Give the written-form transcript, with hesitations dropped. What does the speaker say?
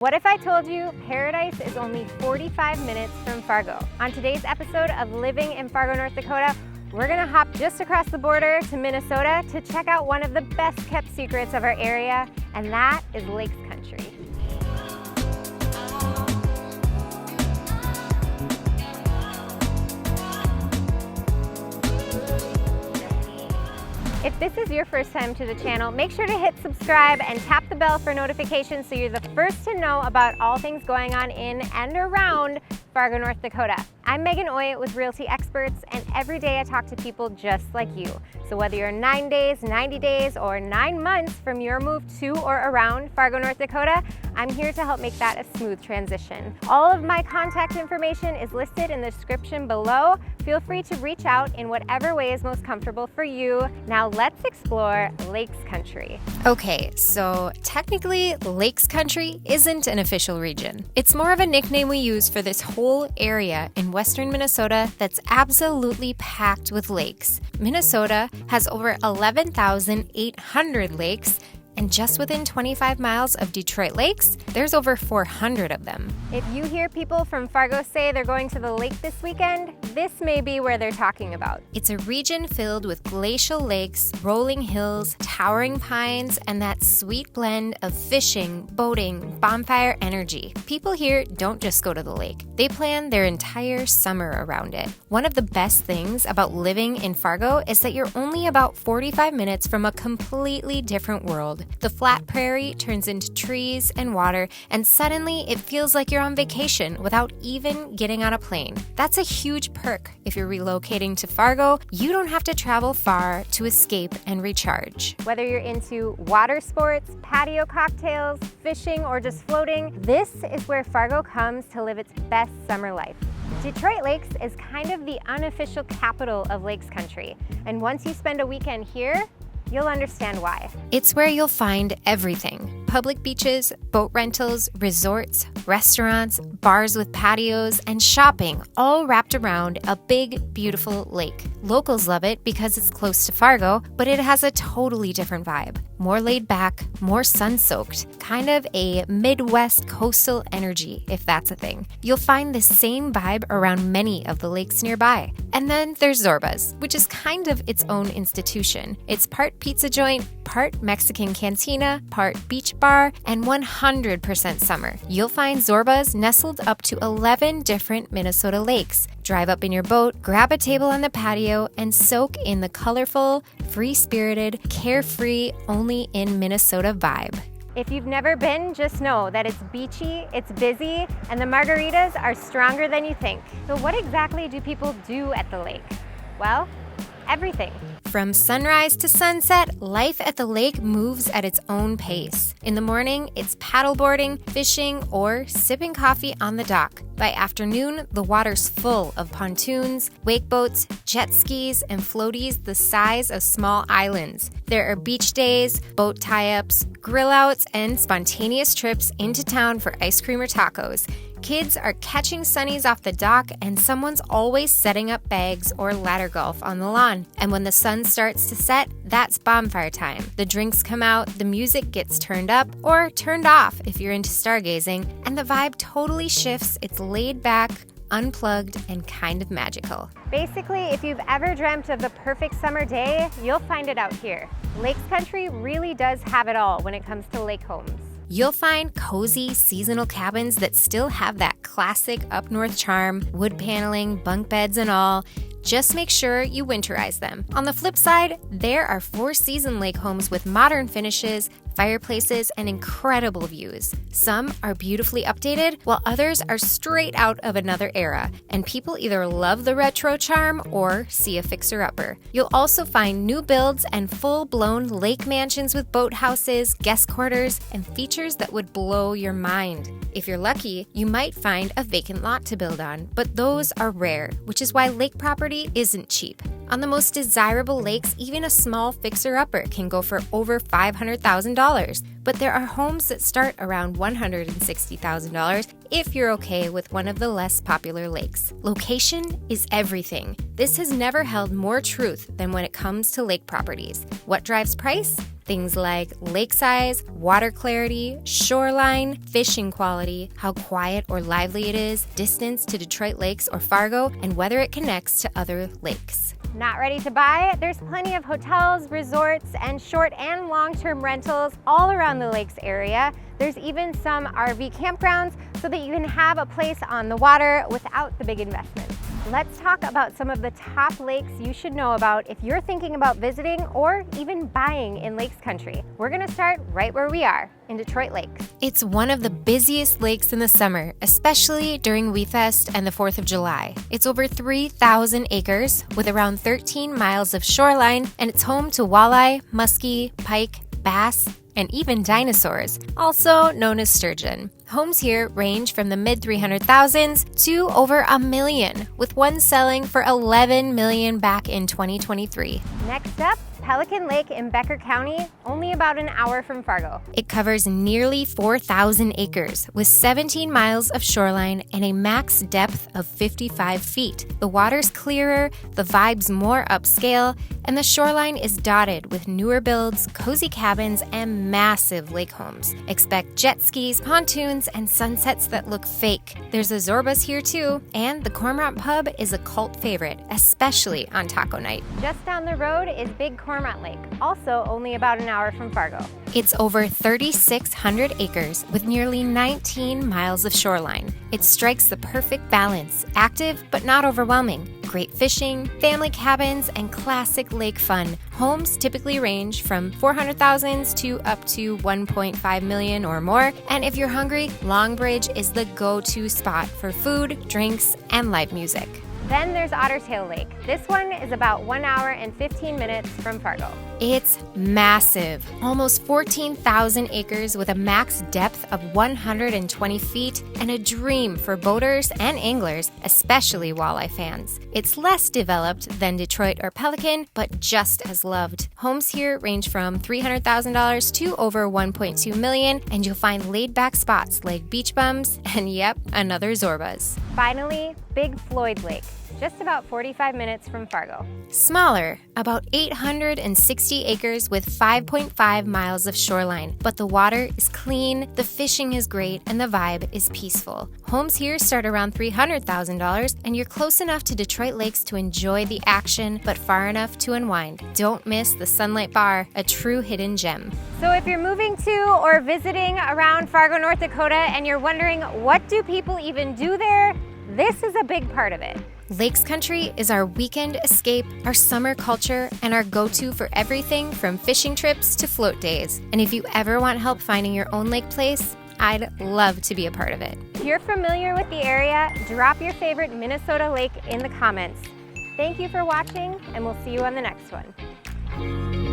What if I told you paradise is only 45 minutes from Fargo? On today's episode of Living in Fargo, North Dakota, we're gonna hop just across the border to Minnesota to check out one of the best kept secrets of our area, and that is Lakes Country. If this is your first time to the channel, make sure to hit subscribe and tap the bell for notifications so you're the first to know about all things going on in and around Fargo, North Dakota. I'm Megan Oye with Realty Experts, and every day I talk to people just like you. So whether you're 9 days, 90 days, or 9 months from your move to or around Fargo, North Dakota, I'm here to help make that a smooth transition. All of my contact information is listed in the description below. Feel free to reach out in whatever way is most comfortable for you. Now let's explore Lakes Country. Okay, so technically Lakes Country isn't an official region. It's more of a nickname we use for this whole area in western Minnesota that's absolutely packed with lakes. Minnesota has over 11,800 lakes, and just within 25 miles of Detroit lakes, there's over 400 of them. If you hear people from Fargo say they're going to the lake this weekend, this may be where they're talking about. It's a region filled with glacial lakes, rolling hills, towering pines, and that sweet blend of fishing, boating, bonfire energy. People here don't just go to the lake. They plan their entire summer around it. One of the best things about living in Fargo is that you're only about 45 minutes from a completely different world. The flat prairie turns into trees and water, and suddenly it feels like you're on vacation without even getting on a plane. That's a huge perk. If you're relocating to Fargo, you don't have to travel far to escape and recharge. Whether you're into water sports, patio cocktails, fishing, or just floating, this is where Fargo comes to live its best summer life. Detroit Lakes is kind of the unofficial capital of Lakes Country, and once you spend a weekend here, you'll understand why. It's where you'll find everything. Public beaches, boat rentals, resorts, restaurants, bars with patios, and shopping, all wrapped around a big, beautiful lake. Locals love it because it's close to Fargo, but it has a totally different vibe. More laid back, more sun-soaked, kind of a Midwest coastal energy, if that's a thing. You'll find the same vibe around many of the lakes nearby. And then there's Zorba's, which is kind of its own institution. It's part pizza joint, part Mexican cantina, part beach bar, and 100% summer. You'll find Zorba's nestled up to 11 different Minnesota lakes. Drive up in your boat, grab a table on the patio, and soak in the colorful, free-spirited, carefree, only in Minnesota vibe. If you've never been, just know that it's beachy, it's busy, and the margaritas are stronger than you think. So what exactly do people do at the lake? Well, everything. From sunrise to sunset, life at the lake moves at its own pace. In the morning, it's paddleboarding, fishing, or sipping coffee on the dock. By afternoon, the water's full of pontoons, wake boats, jet skis, and floaties the size of small islands. There are beach days, boat tie-ups, grill-outs, and spontaneous trips into town for ice cream or tacos. Kids are catching sunnies off the dock, and someone's always setting up bags or ladder golf on the lawn. And when the sun starts to set, that's bonfire time. The drinks come out, the music gets turned up or turned off if you're into stargazing, and the vibe totally shifts. It's laid back, unplugged, and kind of magical. Basically, if you've ever dreamt of the perfect summer day, you'll find it out here. Lakes Country really does have it all when it comes to lake homes. You'll find cozy seasonal cabins that still have that classic up north charm, wood paneling, bunk beds and all. Just make sure you winterize them. On the flip side, there are 4-season lake homes with modern finishes, fireplaces, and incredible views. Some are beautifully updated, while others are straight out of another era, and people either love the retro charm or see a fixer-upper. You'll also find new builds and full-blown lake mansions with boathouses, guest quarters, and features that would blow your mind. If you're lucky, you might find a vacant lot to build on, but those are rare, which is why lake property isn't cheap. On the most desirable lakes, even a small fixer-upper can go for over $500,000. But there are homes that start around $160,000 if you're okay with one of the less popular lakes. Location is everything. This has never held more truth than when it comes to lake properties. What drives price? Things like lake size, water clarity, shoreline, fishing quality, how quiet or lively it is, distance to Detroit lakes or Fargo, and whether it connects to other lakes. Not ready to buy? There's plenty of hotels, resorts, and short and long-term rentals all around the lakes area. There's even some RV campgrounds so that you can have a place on the water without the big investment. Let's talk about some of the top lakes you should know about if you're thinking about visiting or even buying in Lakes Country. We're gonna start right where we are, in Detroit Lakes. It's one of the busiest lakes in the summer, especially during WeFest and the 4th of July. It's over 3,000 acres with around 13 miles of shoreline, and it's home to walleye, muskie, pike, bass, and even dinosaurs, also known as sturgeon. Homes here range from the mid-300,000s to over $1 million, with one selling for $11 million back in 2023. Next up, Pelican Lake in Becker County, only about an hour from Fargo. It covers nearly 4,000 acres with 17 miles of shoreline and a max depth of 55 feet. The water's clearer, the vibe's more upscale, and the shoreline is dotted with newer builds, cozy cabins, and massive lake homes. Expect jet skis, pontoons, and sunsets that look fake. There's a Zorba's here too, and the Cormorant Pub is a cult favorite, especially on taco night. Just down the road is Big Cormorant Lake, also only about an hour from Fargo. It's over 3,600 acres with nearly 19 miles of shoreline. It strikes the perfect balance, active but not overwhelming. Great fishing, family cabins, and classic lake fun. Homes typically range from 400,000s to up to 1.5 million or more. And if you're hungry, Long Bridge is the go-to spot for food, drinks, and live music. Then there's Ottertail Lake. This one is about 1 hour and 15 minutes from Fargo. It's massive, almost 14,000 acres with a max depth of 120 feet and a dream for boaters and anglers, especially walleye fans. It's less developed than Detroit or Pelican, but just as loved. Homes here range from $300,000 to over $1.2 million, and you'll find laid-back spots like beach bums and, yep, another Zorba's. Finally, Big Floyd Lake, just about 45 minutes from Fargo. Smaller, about 860 acres with 5.5 miles of shoreline, but the water is clean, the fishing is great, and the vibe is peaceful. Homes here start around $300,000, and you're close enough to Detroit Lakes to enjoy the action, but far enough to unwind. Don't miss the Sunlight Bar, a true hidden gem. So if you're moving to or visiting around Fargo, North Dakota, and you're wondering what do people even do there, this is a big part of it. Lakes Country is our weekend escape, our summer culture, and our go-to for everything from fishing trips to float days. And if you ever want help finding your own lake place, I'd love to be a part of it. If you're familiar with the area, drop your favorite Minnesota lake in the comments. Thank you for watching, and we'll see you on the next one.